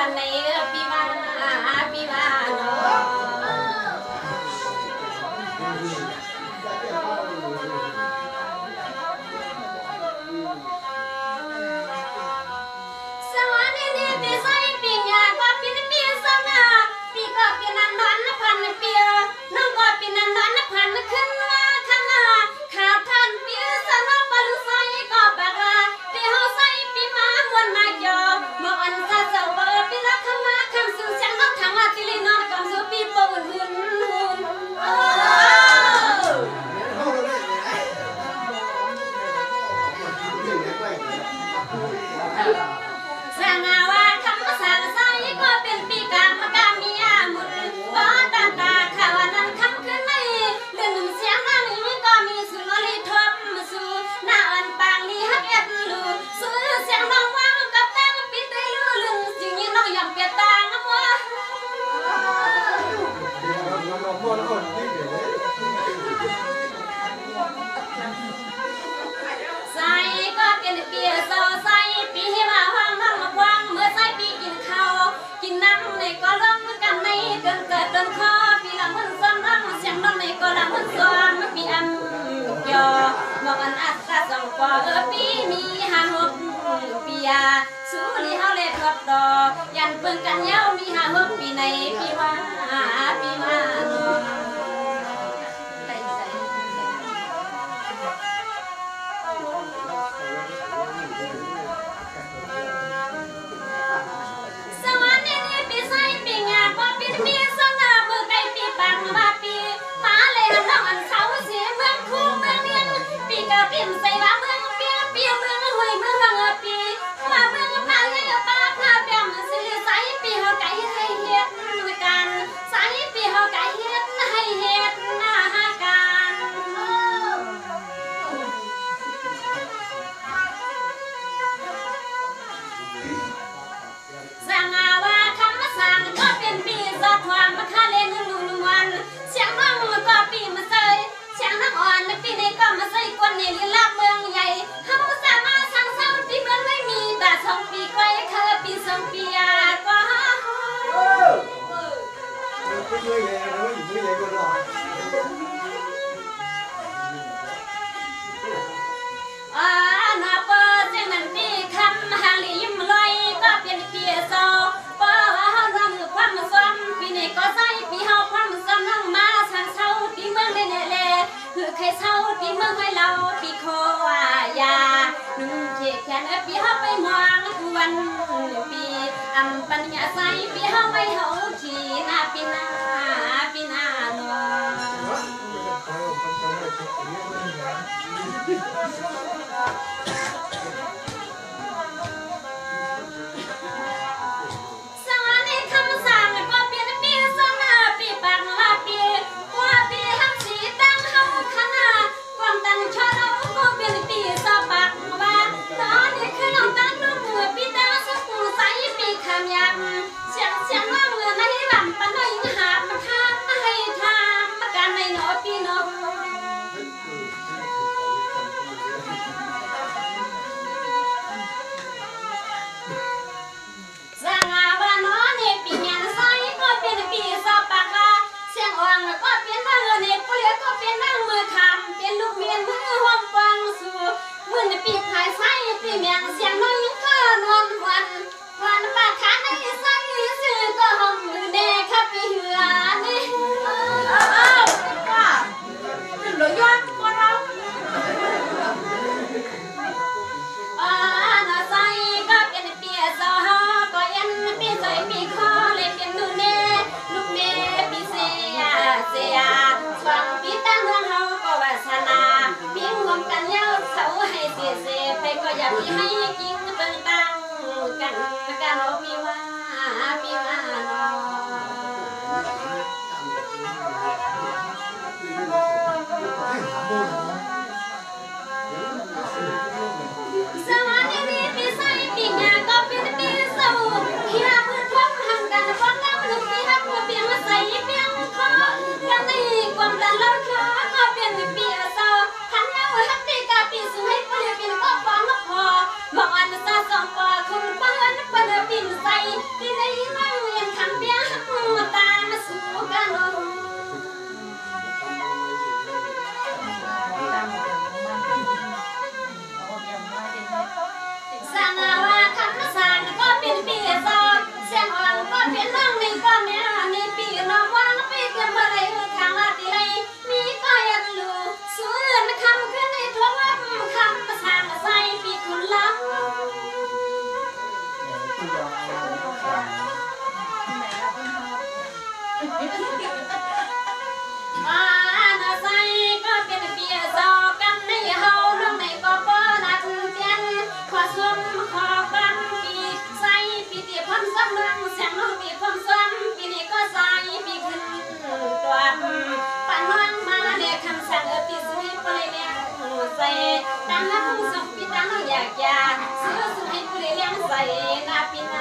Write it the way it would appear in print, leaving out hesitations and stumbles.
พันในปีว่าเนาะสวัสดีนี่ปีใส่ปีหยาก็ปีนี้ปีสงาปีก็ปีนั้นนอนพันปีน้องก็ปีนั้นนอนพันขึ้นว่าขนาดขาท่านปีสนอบลุใส่ก็ปากว่าปีเฮาใส่ปีมามวนมาจอเมื่อวันจะเจ้าเบอร์ปีละคำมาคำสู่เสียงน้องทางว่าติลินอนกำสู่ปีปนหุ่นสางาว่าคำภาษาใส่ก็เป็นปีกามกามีอามุนบ่ตามตาข่าวนั้นคำขึ้นในเรื่องเสียงนั้นก็มีสุนลีทบสู่หน้าอันปางลีฮักเอ็ดลูสู่เสียงน้องว่างกับแต้มปีได้ลือลึงจริงน้องยอมเปียตางมัวใส่ก็เป็นเปียโซใส่ปีที่มาห้องน้องมากว้างเมื่อใส่ปีกินข้าวกินน้ำในก็ล้มกันในเกินเกิดเดินคอปีละมันซ้ำน้ำเสียงน้องในก็ละมันซ้อนปีอันเกี่ยวบอกอันอัดกะสองปอปีมีหางบปียาสู้ลีเฮาเล็ดกับดอยันเบิ่งกันเย้ามีหางบปีในปีว่าปีมาสวัสดีนี่ปีใส่ปีงาก็ปีนี้สง่ามือไก่ปีปังว่าปีฟ้าเลยน้องอันเขาเสียเมืองคู่เมืองเนียนปีกะปีนใส่ว่าเมืองเปียเปียเมืองห้วยเมืองปีว่าเมืองพาเลยป้าพาเปียมสิใส่ปีเฮาไก่ให้เฮ็ดด้วยกันใส่ปีเฮาไก่เฮ็ดให้เฮ็ดหน้าหากันสางาว่าคำมาสั่งก็เป็นปีสอดความมาคาเล่นลุนวันเสียงน้องก็ปีมาใส่เสียงน้องอ่อนปีนี้ก็มาใส่คนในลีลาเมืองใหญ่เฮาสามารถสั่งเศร้าที่เมืองไม่มีแต่2 ปีก็ยังเคยปี2 ปีก็นาเปิดจังนั้นปีคำหางลียิ้มลอยก็เป็นปีโซเพราะว่าเฮาทำความซ้ำปีนี้ก็ใส่ปีเฮาความซ้ำนั่งมาสั่งเศร้าที่เมืองได้แน่ๆคือใครเศร้าที่เมืองให้เราปีโคว่ายานุ่งเขียแขนปีเฮาไปมองทุกวันปีอำปัญญาใส่ปีเฮาไม่เฮาขี่หน้าปีหน้าเนาะสวัสดีคำสั่งก็เปลี่ยนปีสงาปีปังว่าปีหักสีตั้งเฮาขนาดความตันชอเราก็เปลี่ยนปีสปักว่าตอนนี้คือน้องตั้งลูกมือปีตาสุกูใส่ปีคำยำเสียงว่ามือในลำปันน้อยหามาทำมาให้ทำมาการในหนอปีนกสางาว่าน้อเนี่ยปีงานใส่ก็เป็นปีสปักว่าเสียงอ่อนก็เป็นนั่งเนี่ยเปลี่ยนก็เป็นนั่งมือคำเป็นลูกเมียนมือห้องฟังสู่มือในปีภายใส่ปีเมียนเสียงน้อยก็นอนวันปากขาในใส่ซื้อก็ห้องมือแดงขับปีเหือนี่ว่าเป็นรถยนต์ของเราน่าใส่ก็เป็นปีสอฮก็เอ็นปีใส่ปีคอเลยเป็นนูเน่ลูกเน่ปีเสียฟังปีตั้งเมืองเฮาก็วาสนาปีงวงกันยาวเสาให้เสียไปก็อย่าปีให้กินเบิ่งตั้งกันปีว่าเนาะสวัสดีนี่ปีใส่ปีงาก็เป็นปีเสาที่หาเพื่อนพบหันกันฟ้องน้ำลูกปีหักหัวเปียงมาใส่เปียงคอกันในความดันเล่าค้าก็เป็นปีเสาหันเอาหักตีกาปีสวยเปลี่ยนเป็นก็ฟ้องพอบอกอันซาสองปอคุณป้าเปิ้ลปีนใส่ที่ใน มานาใส่ก็เป็นเปียซอกันในเฮาเรื่องไหนก็บ่นัดเตียนขอซุ่มขอบันปีใส่ปีที่พร้อมซ้ำเรื่องเสียงน้องปีพร้อมซ้ำปีนี้ก็ใส่ปีขึ้นตัวป่านน้องมาเนี่ยคำสั่งปีสุดไปเนี่ยใส่ตั้งน้ำผู้ส่งปีตั้งน้องอยากซื้อสุดให้ผู้เลี้ยงใส่หน้าปี